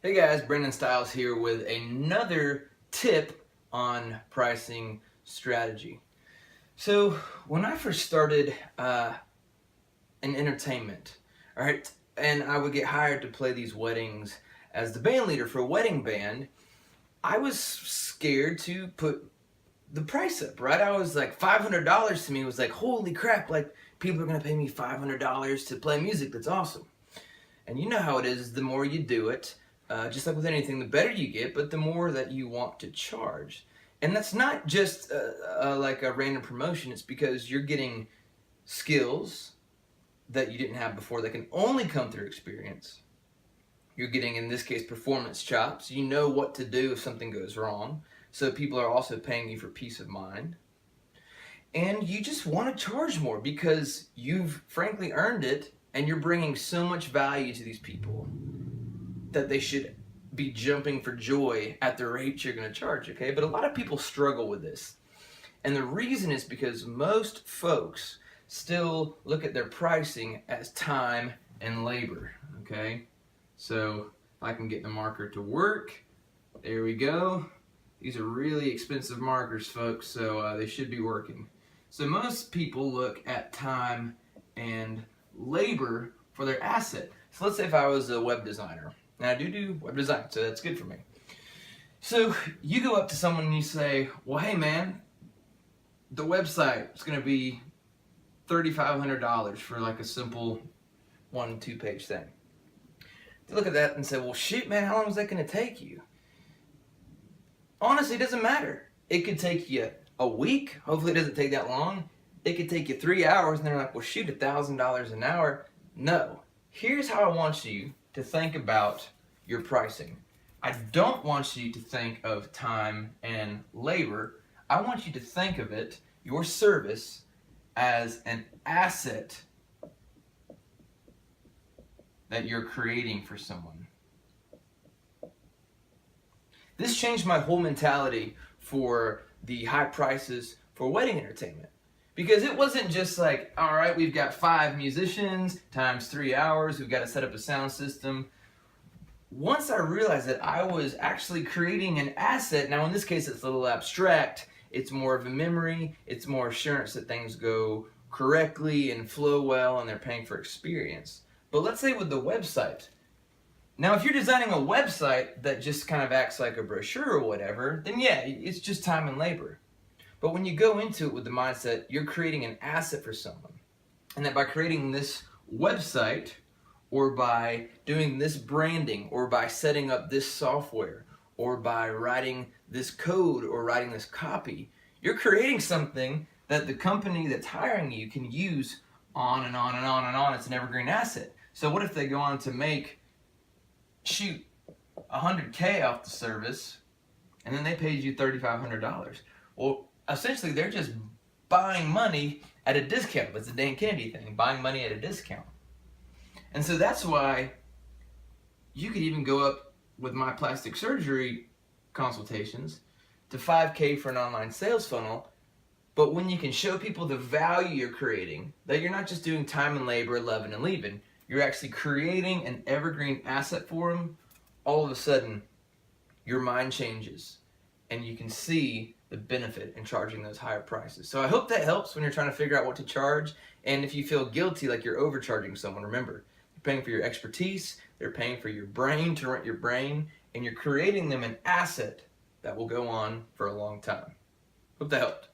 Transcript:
Hey guys, Brandon Stiles here with another tip on pricing strategy. So when I first started in entertainment, all right, and I would get hired to play these weddings as the band leader for a wedding band, I was scared to put the price up, right? I was like, $500 to me was like, holy crap, like people are gonna pay me $500 to play music. That's awesome. And you know how it is, the more you do it, just like with anything, the better you get, but the more that you want to charge. And that's not just like a random promotion, it's because you're getting skills that you didn't have before that can only come through experience. You're getting, in this case, performance chops. You know what to do if something goes wrong. So people are also paying you for peace of mind. And you just want to charge more because you've frankly earned it and you're bringing so much value to these people that they should be jumping for joy at the rate you're going to charge, okay? But a lot of people struggle with this. And the reason is because most folks still look at their pricing as time and labor, okay? So if I can get the marker to work, there we go. These are really expensive markers, folks, so they should be working. So most people look at time and labor for their asset. So let's say if I was a web designer, and I do web design, so that's good for me. So you go up to someone and you say, well, hey man, the website is going to be $3,500 for like a simple 1-2 page thing. They look at that and say, well shit man, how long is that going to take you? Honestly, it doesn't matter. It could take you a week. Hopefully it doesn't take that long. It could take you 3 hours, and they're like, well shoot, $1,000 an hour. No. Here's how I want you to think about your pricing. I don't want you to think of time and labor. I want you to think of it, your service, as an asset that you're creating for someone. This changed my whole mentality for the high prices for wedding entertainment. Because it wasn't just like, all right, we've got 5 musicians times 3 hours, we've got to set up a sound system. Once I realized that I was actually creating an asset, now in this case it's a little abstract, it's more of a memory, it's more assurance that things go correctly and flow well and they're paying for experience. But let's say with the website, now if you're designing a website that just kind of acts like a brochure or whatever, then yeah, it's just time and labor. But when you go into it with the mindset, you're creating an asset for someone. And that by creating this website, or by doing this branding, or by setting up this software, or by writing this code, or writing this copy, you're creating something that the company that's hiring you can use on and on and on and on. It's an evergreen asset. So what if they go on to make, shoot, $100K off the service, and then they paid you $3,500? Well, essentially they're just buying money at a discount. It's a Dan Kennedy thing, buying money at a discount. And so that's why you could even go up with my plastic surgery consultations to $5K for an online sales funnel. But when you can show people the value you're creating, that you're not just doing time and labor, loving and leaving, you're actually creating an evergreen asset for them, all of a sudden your mind changes and you can see the benefit in charging those higher prices. So I hope that helps when you're trying to figure out what to charge. And if you feel guilty like you're overcharging someone, remember, they're paying for your expertise, they're paying for your brain to rent your brain, and you're creating them an asset that will go on for a long time. Hope that helped.